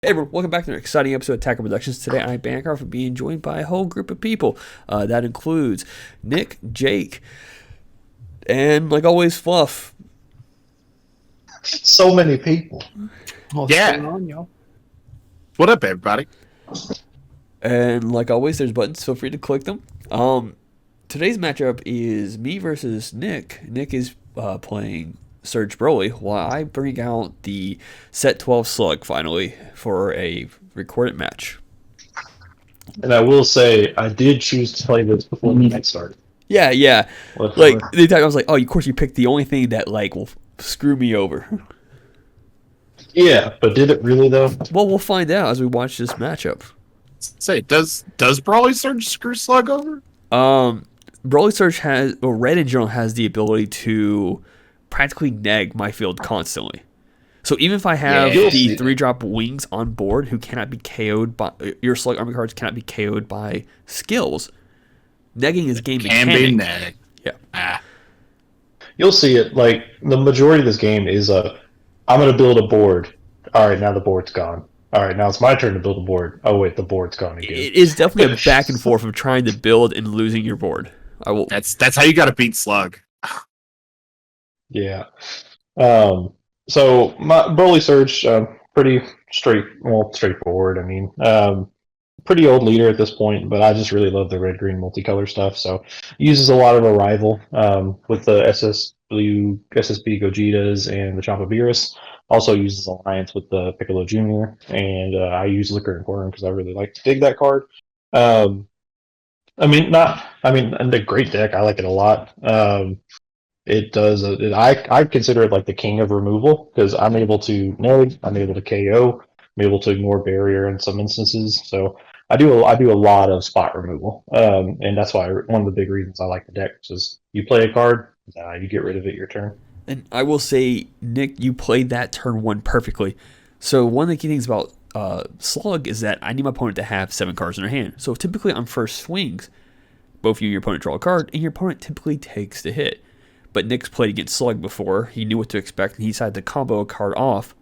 Hey everyone, welcome back to an exciting episode of Tackle Productions. Today I'm Bancroft, being joined by a whole group of people. That includes Nick, Jake, and like always, Fluff. So many people. What's going Yeah. on, y'all? What up, everybody? And like always, there's buttons. Feel free to click them. Today's matchup is me versus Nick. Nick is playing Surge Broly, while I bring out the Set 12 Slug finally for a recorded match. And I will say, I did choose to play this before the night started. Yeah. Whatever. Like the time I was like, oh, of course you picked the only thing that like will screw me over. Yeah, but did it really though? Well, we'll find out as we watch this matchup. Say, does Brawly Surge screw Slug over? Broly Surge has, or Red in general, has the ability to practically neg my field constantly. So even if I have Yeah, the 3-drop wings on board who cannot be KO'd by, your Slug army cards cannot be KO'd by skills, negging is game Can mechanic. be neg. Yeah. You'll see it. Like the majority of this game is I'm going to build a board. All right, now the board's gone. All right, now it's my turn to build a board. Oh wait, the board's gone again. It is definitely a back and forth of trying to build and losing your board. I will. That's how you got to beat Slug. Yeah. So my Broly Surge, pretty straightforward. I mean, pretty old leader at this point, but I just really love the red-green multicolor stuff. So uses a lot of Arrival with the SSB Gogetas and the Champavirus. Also uses Alliance with the Piccolo Jr. And I use Liquor and Quorum because I really like to dig that card. And the great deck. I like it a lot. It does. I consider it like the king of removal because I'm able to neg, I'm able to KO, I'm able to ignore barrier in some instances. So I do a lot of spot removal, and that's why one of the big reasons I like the deck is you play a card, you get rid of it your turn. And I will say, Nick, you played that turn one perfectly. So one of the key things about Slug is that I need my opponent to have 7 cards in their hand. So typically on first swings, both you and your opponent draw a card, and your opponent typically takes the hit. But Nick's played against Slug before. He knew what to expect, and he decided to combo a card off,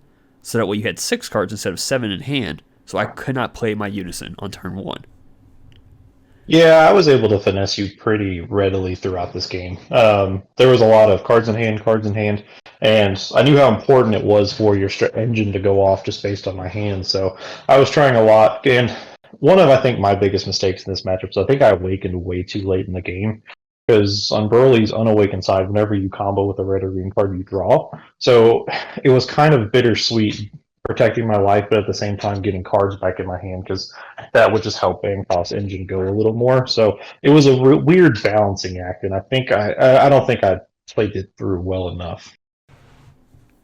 so that way you had 6 cards instead of 7 in hand. So I could not play my Unison on turn 1. Yeah, I was able to finesse you pretty readily throughout this game. There was a lot of cards in hand, and I knew how important it was for your engine to go off just based on my hand. So I was trying a lot, and one of, I think, my biggest mistakes in this matchup is I think I awakened way too late in the game. Because on Broly's unawakened side, whenever you combo with a red or green card, you draw. So it was kind of bittersweet protecting my life, but at the same time getting cards back in my hand because that would just help Bangkok's engine go a little more. So it was a weird balancing act, and I don't think I played it through well enough.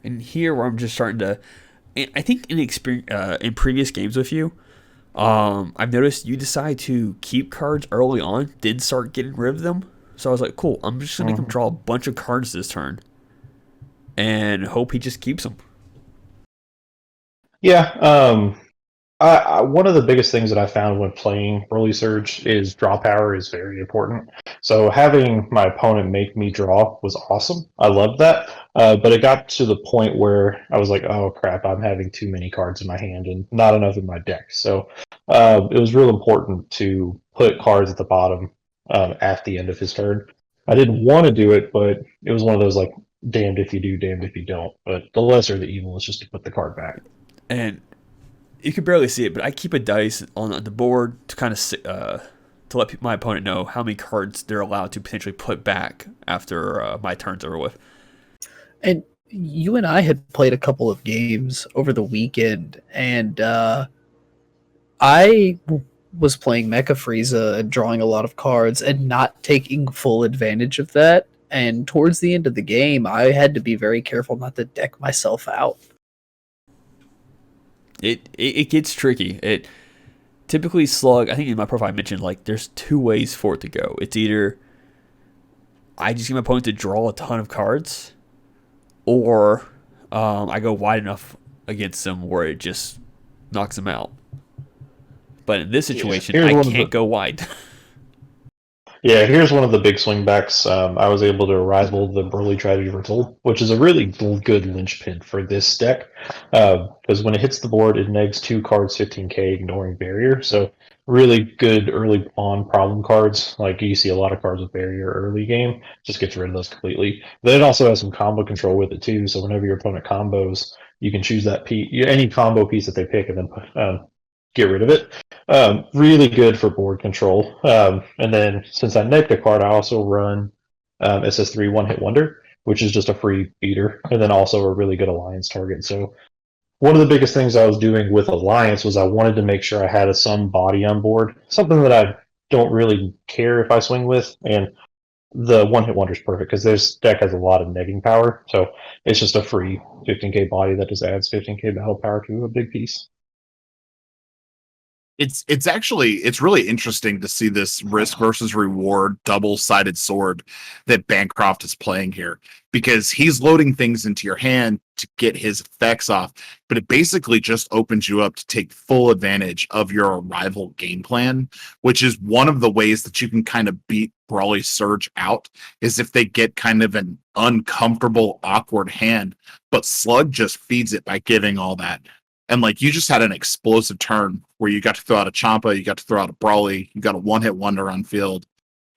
And here where I'm just starting to, and I think in previous games with you, I've noticed you decide to keep cards early on, then start getting rid of them. So I was like, cool, I'm just going to make him draw a bunch of cards this turn and hope he just keeps them. Yeah, one of the biggest things that I found when playing Broly Surge is draw power is very important. So having my opponent make me draw was awesome. I loved that. But it got to the point where I was like, oh crap, I'm having too many cards in my hand and not enough in my deck. So it was real important to put cards at the bottom at the end of his turn. I didn't want to do it, but it was one of those like, damned if you do, damned if you don't. But the lesser the evil is just to put the card back. And you can barely see it, but I keep a dice on the board to kind of to let my opponent know how many cards they're allowed to potentially put back after my turn's over with. And you and I had played a couple of games over the weekend, and I was playing Mecha Frieza and drawing a lot of cards and not taking full advantage of that. And towards the end of the game, I had to be very careful not to deck myself out. It gets tricky. It typically Slug, I think in my profile I mentioned like there's 2 ways for it to go. It's either I just get my opponent to draw a ton of cards, or I go wide enough against them where it just knocks them out. But in this situation, I can't go wide. Yeah, here's one of the big swingbacks. I was able to rival the Broly Tragedy Foretold, which is a really good linchpin for this deck. Because when it hits the board, it negs 2 cards 15k, ignoring barrier. So really good early pawn problem cards. Like you see a lot of cards with barrier early game, just gets rid of those completely. Then it also has some combo control with it too. So whenever your opponent combos, you can choose that piece, any combo piece that they pick, and then get rid of it. Really good for board control. And then since I necked a card, I also run SS3 One Hit Wonder, which is just a free beater, and then also a really good alliance target. So one of the biggest things I was doing with alliance was I wanted to make sure I had some body on board, something that I don't really care if I swing with, and the One Hit Wonder is perfect because this deck has a lot of negging power. So it's just a free 15k body that just adds 15k battle power to a big piece. It's really interesting to see this risk versus reward double-sided sword that Bancroft is playing here, because he's loading things into your hand to get his effects off, but it basically just opens you up to take full advantage of your arrival game plan, which is one of the ways that you can kind of beat Brawly Surge out, is if they get kind of an uncomfortable, awkward hand, but Slug just feeds it by giving all that. And like, you just had an explosive turn where you got to throw out a Champa, you got to throw out a Brawly, you got a one-hit wonder on field.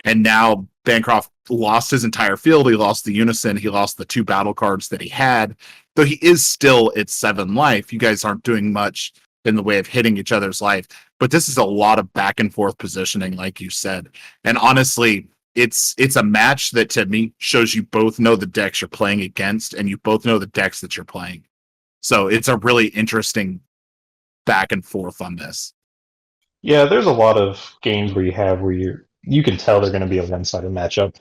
And now Bancroft lost his entire field. He lost the Unison. He lost the 2 battle cards that he had. Though he is still at 7 life. You guys aren't doing much in the way of hitting each other's life. But this is a lot of back and forth positioning, like you said. And honestly, it's a match that to me shows you both know the decks you're playing against, and you both know the decks that you're playing. So it's a really interesting back and forth on this. Yeah, there's a lot of games where you can tell they're going to be a one-sided matchup,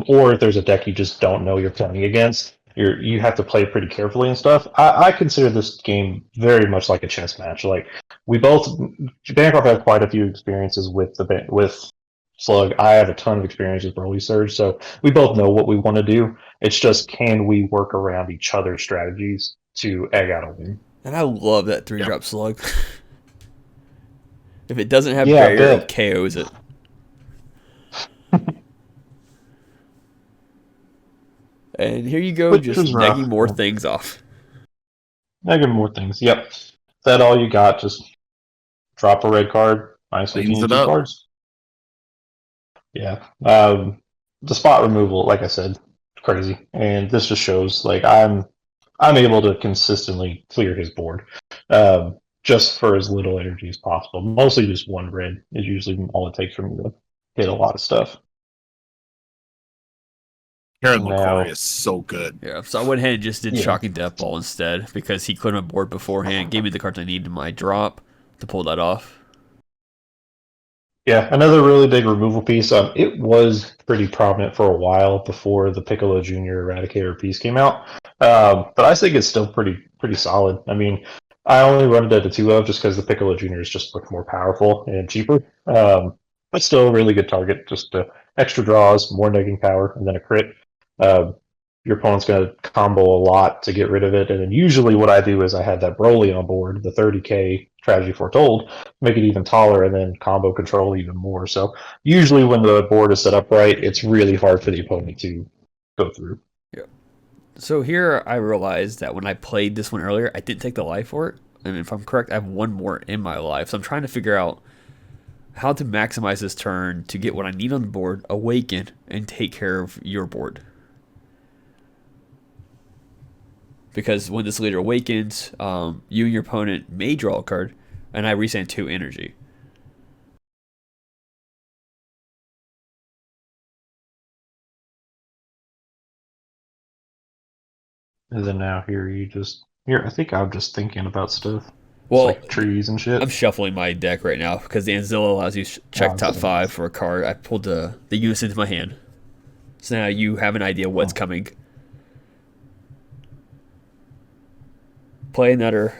or if there's a deck you just don't know you're playing against, you have to play pretty carefully and stuff. I consider this game very much like a chess match. Like Bancroft has quite a few experiences with Slug. I have a ton of experience with Broly Surge, so we both know what we want to do. It's just, can we work around each other's strategies to egg out a win? And I love that 3-drop Slug. If it doesn't have Yeah, barrier, it KOs it. And here you go, Which just is rough. negging more things off. Negging more things. Yep. Is that all you got? Just drop a red card, minus 15 Cleans it 2 up. cards. Yeah. The spot removal, like I said, crazy. And this just shows like I'm able to consistently clear his board. Just for as little energy as possible. Mostly just 1 red is usually all it takes for me to hit a lot of stuff. Karen Now- LaCroix is so good. Yeah, so I went ahead and just did Yeah. Shocking Death Ball instead, because he cleared my board beforehand, gave me the cards I needed in my drop to pull that off. Yeah, another really big removal piece. It was pretty prominent for a while before the Piccolo Jr. Eradicator piece came out, but I think it's still pretty solid. I mean, I only run it at a 2 of just because the Piccolo Jr. is just much more powerful and cheaper, but still a really good target. Just extra draws, more negging power, and then a crit. Your opponent's going to combo a lot to get rid of it, and then usually what I do is I have that Broly on board, the 30k Tragedy Foretold, make it even taller, and then combo control even more. So usually when the board is set up right, it's really hard for the opponent to go through. Yeah. So here I realized that when I played this one earlier, I didn't take the life for it. And if I'm correct, I have 1 more in my life. So I'm trying to figure out how to maximize this turn to get what I need on the board, awaken, and take care of your board. Because when this leader awakens, you and your opponent may draw a card, and I resend 2 energy. And then now here, I think I'm just thinking about stuff. Well, it's like trees and shit. I'm shuffling my deck right now because the Anzilla allows you to check top okay. 5 for a card. I pulled the Unison into my hand. So now you have an idea what's coming. Play another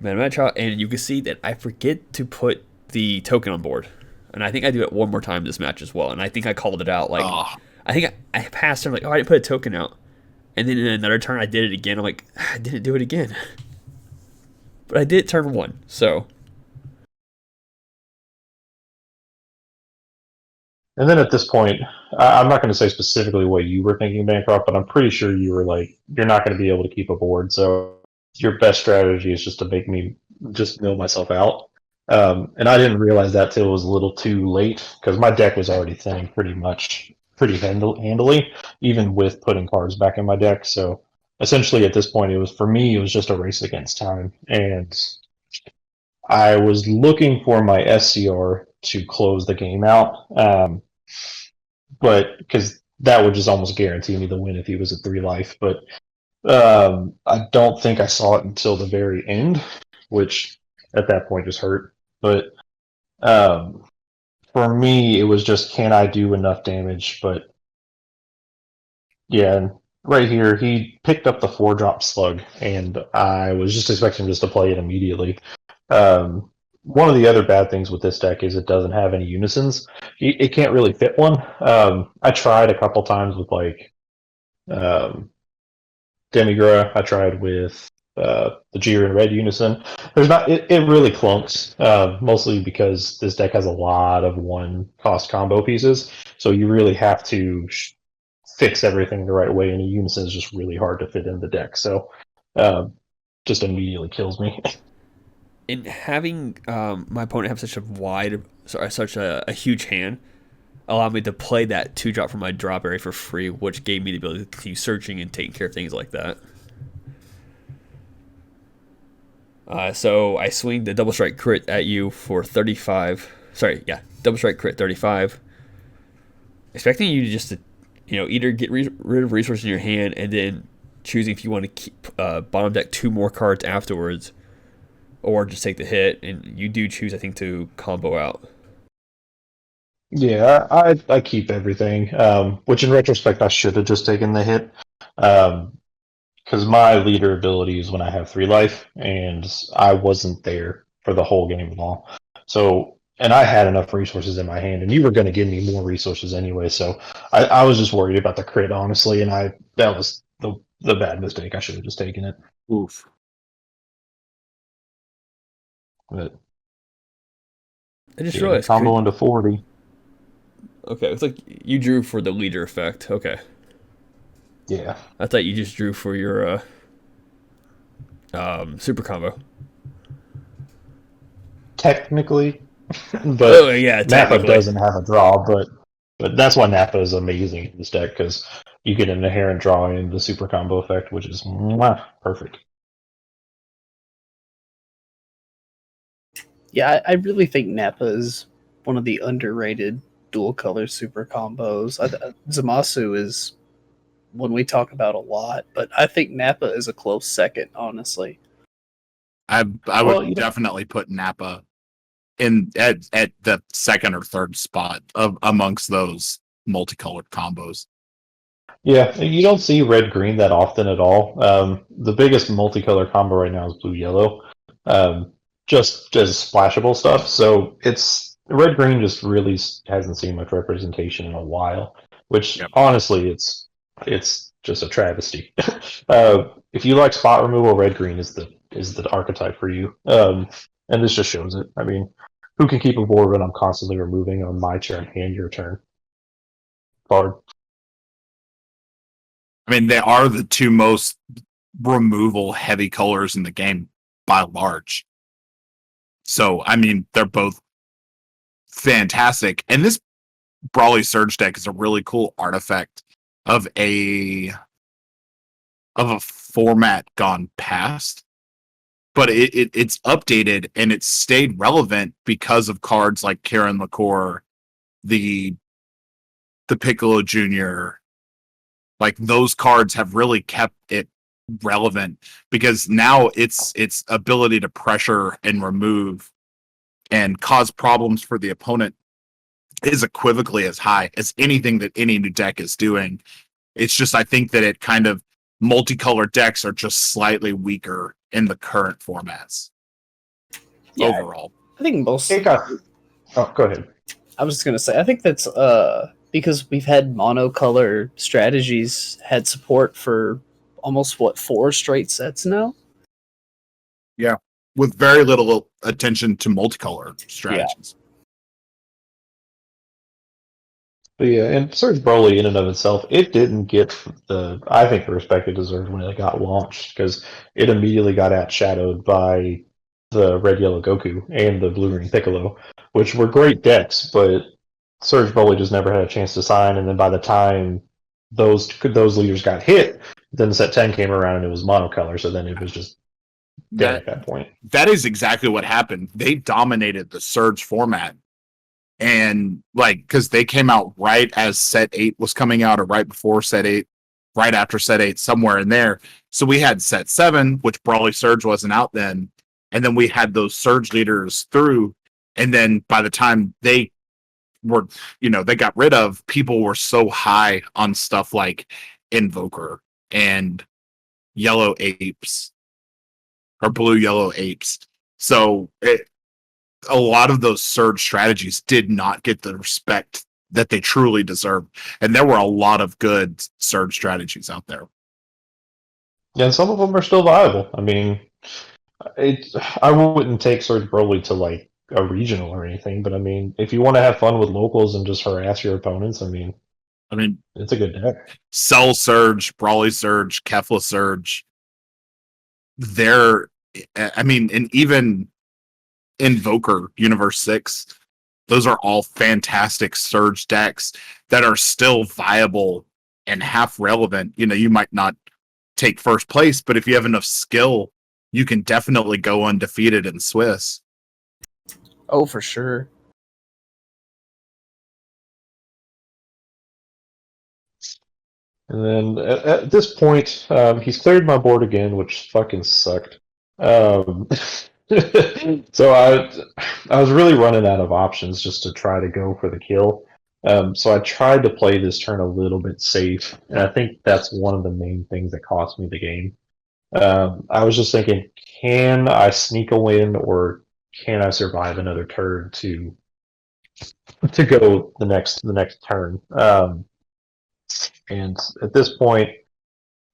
Mana Match, and you can see that I forget to put the token on board. And I think I do it 1 more time this match as well. And I think I called it out. Like, I think I passed turn, like, oh, I didn't put a token out. And then in another turn, I did it again. I'm like, I didn't do it again. But I did turn 1, so. And then at this point, I'm not going to say specifically what you were thinking, Bancroft, but I'm pretty sure you were like, you're not going to be able to keep a board. So your best strategy is just to make me just mill myself out. And I didn't realize that till it was a little too late because my deck was already thinning pretty handily, even with putting cards back in my deck. So essentially at this point, for me, it was just a race against time. And I was looking for my SCR to close the game out. But because that would just almost guarantee me the win if he was at 3 life. But I don't think I saw it until the very end, which at that point just hurt. But um, for me, it was just can I do enough damage? But yeah, and right here he picked up the 4-drop slug, and I was just expecting just to play it immediately. One of the other bad things with this deck is it doesn't have any unisons. It can't really fit one. I tried a couple times with like um, Demigra. I tried with the Jiren Red Unison. There's not. It really clunks, mostly because this deck has a lot of 1-cost combo pieces. So you really have to fix everything the right way, and a Unison is just really hard to fit in the deck. So just immediately kills me. And having my opponent have such a huge hand allowed me to play that 2-drop from my drop area for free, which gave me the ability to continue searching and taking care of things like that. So I swing the double strike crit at you for 35. Sorry, yeah, double strike crit 35. Expecting you to just either get rid of resources in your hand and then choosing if you want to keep bottom deck 2 more cards afterwards, or just take the hit. And you do choose, I think, to combo out. Yeah, I keep everything, which in retrospect I should have just taken the hit, because my leader ability is when I have 3 life, and I wasn't there for the whole game at all. So, and I had enough resources in my hand, and you were going to give me more resources anyway. So I was just worried about the crit, honestly, and that was the bad mistake. I should have just taken it. Oof. But I just yeah, realized. combo into 40. Okay, it's like you drew for the leader effect. Okay. Yeah. I thought you just drew for your super combo. Technically, but Oh yeah, Nappa technically. doesn't have a draw, but that's why Nappa is amazing in this deck because you get an inherent draw in the super combo effect, which is perfect. Yeah, I really think Nappa is one of the underrated dual color super combos. Zamasu is one we talk about a lot, but I think Nappa is a close second, honestly. I Well, would definitely put Nappa in at the second or third spot amongst those multicolored combos. Yeah, you don't see red green that often at all. The biggest multicolor combo right now is blue yellow, just as splashable stuff. So it's red green just really hasn't seen much representation in a while. Which Yep. honestly, it's just a travesty. If you like spot removal, red green is the archetype for you. And this just shows it. I mean, who can keep a board when I'm constantly removing on my turn and your turn? Hard. I mean, they are the 2 most removal heavy colors in the game by large. So, I mean, they're both fantastic. And this Brawly Surge deck is a really cool artifact of a format gone past. But it's updated and it's stayed relevant because of cards like Karen LaCour, the Piccolo Jr. Like those cards have really kept it relevant because now its ability to pressure and remove and cause problems for the opponent is equivocally as high as anything that any new deck is doing. It's just I think that it kind of multicolored decks are just slightly weaker in the current formats. Yeah, overall. I think most. Oh, go ahead. I was just gonna say, I think that's because we've had monocolor strategies had support for almost 4 straight sets now. Yeah, with very little attention to multicolor strategies. But yeah, and Surge Broly in and of itself, it didn't get I think the respect it deserved when it got launched because it immediately got outshadowed by the Red Yellow Goku and the Blue Green Piccolo, which were great decks, but Surge Broly just never had a chance to sign. And then by the time those leaders got hit, then Set 10 came around and it was monocolor, so then it was just dead That at that point. that is exactly what happened. They dominated the Surge format. And like, because they came out right as Set 8 was coming out, or right before Set 8, right after Set 8, somewhere in there. So we had Set 7, which Brawly Surge wasn't out then. And then we had those Surge leaders through. And then by the time they were, they got rid of, people were so high on stuff like Invoker and Yellow Apes or Blue Yellow Apes. So a lot of those Surge strategies did not get the respect that they truly deserve. And there were a lot of good Surge strategies out there. Yeah, and some of them are still viable. I mean, I wouldn't take Surge Broly to like a regional or anything, but I mean, if you want to have fun with locals and just harass your opponents, I mean, it's a good deck. Cell Surge, Brawly Surge, Kefla Surge. And even Invoker, Universe 6, those are all fantastic Surge decks that are still viable and half relevant. You might not take first place, but if you have enough skill, you can definitely go undefeated in Swiss. Oh, for sure. And then at this point, he's cleared my board again, which fucking sucked. So I was really running out of options just to try to go for the kill. So I tried to play this turn a little bit safe, and I think that's one of the main things that cost me the game. I was just thinking, can I sneak a win, or can I survive another turn to go the next turn? And at this point,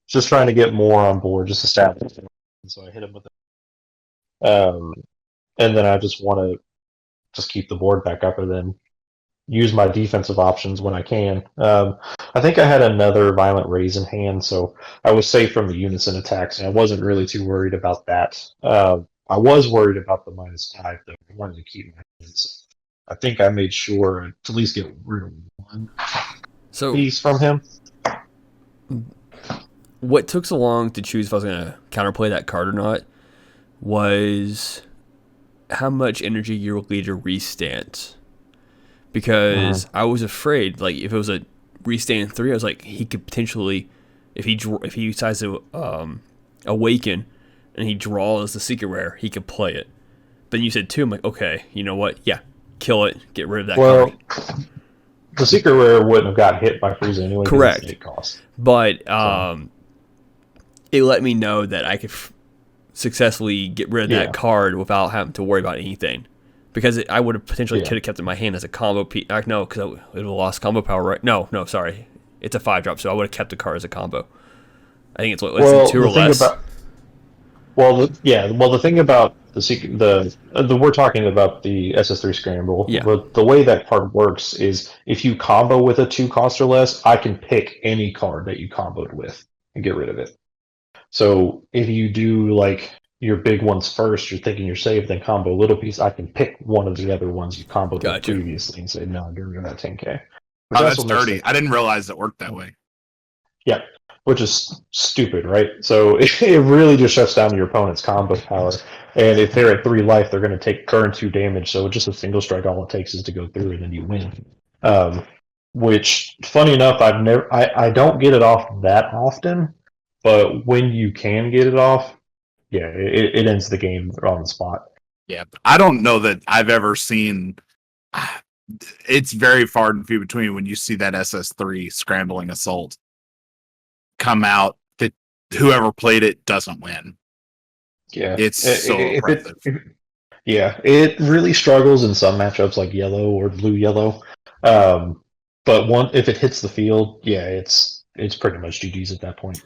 just trying to get more on board, just establish. So I hit him with it. And then I just want to just keep the board back up and then use my defensive options when I can. I think I had another violent raise in hand, so I was safe from the unison attacks, and I wasn't really too worried about that. I was worried about the -5, though. I wanted to keep my hands. So I think I made sure to at least get rid of one piece from him. What took so long to choose if I was going to counterplay that card or not was how much energy your leader restants. Because I was afraid, like, if it was a restand 3, I was like, he could potentially, if he decides to awaken and he draws the secret rare, he could play it. But you said 2, I'm like, okay, you know what? Yeah, kill it, get rid of that card. The secret rare wouldn't have got hit by Frieza anyway. Correct. It cost. But it let me know that I could successfully get rid of that card without having to worry about anything. Because I would have potentially could have kept it in my hand as a combo piece. No, because it would have lost combo power, right? No, sorry. It's a 5-drop, so I would have kept the card as a combo. I think it's less than 2 or less. The thing about the we're talking about the SS3 Scramble. Yeah. But the way that card works is if you combo with a 2 cost or less, I can pick any card that you comboed with and get rid of it. So if you do like your big ones first, you're thinking you're safe, then combo little piece, I can pick one of the other ones you comboed with previously and say, no, get rid of that 10k. Oh, that's dirty. I didn't realize it worked that way. Yeah, which is stupid, right? So it really just shuts down your opponent's combo power. And if they're at 3 life, they're going to take turn 2 damage. So just a single strike, all it takes is to go through and then you win. Which, funny enough, I don't get it off that often, but when you can get it off, yeah, it ends the game on the spot. Yeah, I don't know that I've ever seen. It's very far and few between when you see that SS3 Scrambling Assault come out that whoever played it doesn't win. Yeah, it's so impressive. It really struggles in some matchups like yellow or blue-yellow. But if it hits the field, yeah, it's pretty much GG's at that point.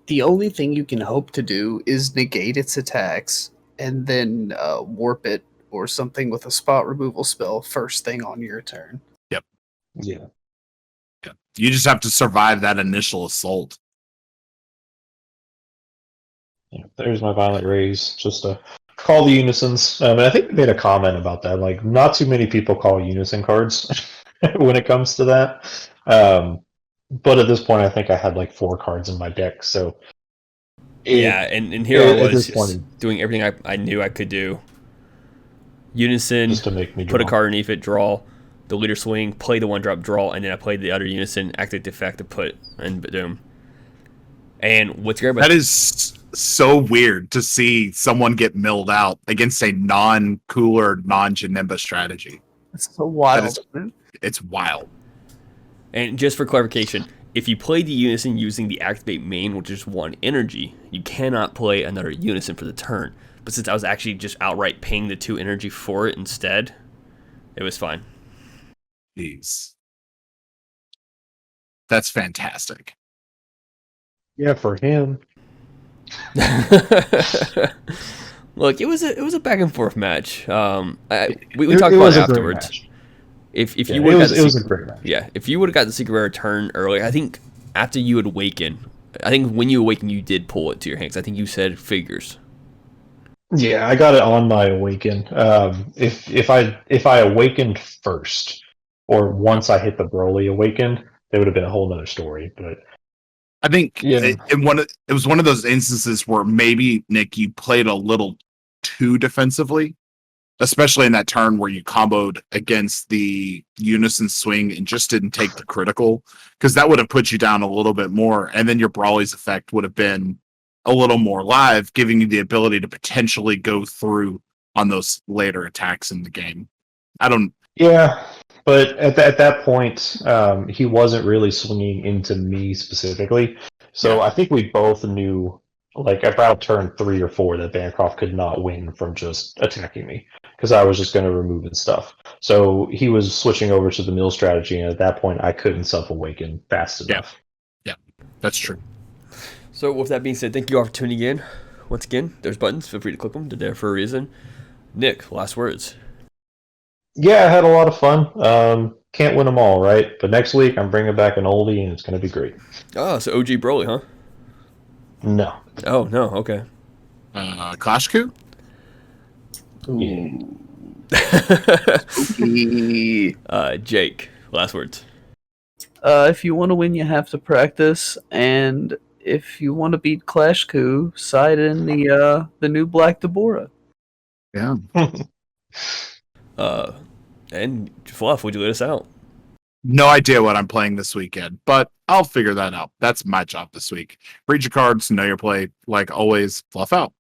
The only thing you can hope to do is negate its attacks and then warp it or something with a spot removal spell first thing on your turn. Yep. Yeah. You just have to survive that initial assault. Yeah, there's my Violent Rays, just to call the unisons. And I think we made a comment about that. Like, not too many people call unison cards when it comes to that. But at this point, I think I had like 4 cards in my deck. So and here I at was this just point, doing everything I knew I could do. Unison, just to make me put a draw. card underneath it, draw the leader swing, play the 1-drop, draw, and then I played the other unison, activate the effect to put and boom. And what's great about That is so weird to see someone get milled out against a non-cooler, non-Janemba strategy. It's so wild. It's wild. And just for clarification, if you play the unison using the activate main, which is 1 energy, you cannot play another unison for the turn. But since I was actually just outright paying the 2 energy for it instead, it was fine. Jeez. That's fantastic. Yeah, for him. Look, it was a back and forth match. We It talked about was it a great afterwards. match. If Yeah, you would have got it the was a secret, great match. yeah, if you would have got the secret rare turn early, I think after you had awakened, I think when you awakened, you did pull it to your hands. I think you said figures. Yeah, I got it on my awaken. If I awakened first, or once I hit the Broly awakened, it would have been a whole nother story. But I think Yeah. it was one of those instances where maybe, Nick, you played a little too defensively, especially in that turn where you comboed against the unison swing and just didn't take the critical, because that would have put you down a little bit more, and then your Brawly's effect would have been a little more live, giving you the ability to potentially go through on those later attacks in the game. yeah, but at that point, he wasn't really swinging into me specifically. So Yeah. I think we both knew, like about turn 3 or 4, that Bancroft could not win from just attacking me because I was just going to remove his stuff. So he was switching over to the mill strategy, and at that point, I couldn't self awaken fast enough. Yeah, that's true. So with that being said, thank you all for tuning in. Once again, there's buttons. Feel free to click them. They're there for a reason. Nick, last words. Yeah, I had a lot of fun. Can't win them all, right? But next week, I'm bringing back an oldie, and it's going to be great. Oh, so OG Broly, huh? No. Oh, no, okay. Clash Coup? Jake, last words. If you want to win, you have to practice, and if you want to beat Clash Coup, side in the new Black Deborah. Yeah. And Fluff, would you let us out? No idea what I'm playing this weekend, but I'll figure that out. That's my job this week. Read your cards, know your play. Like always, Fluff out.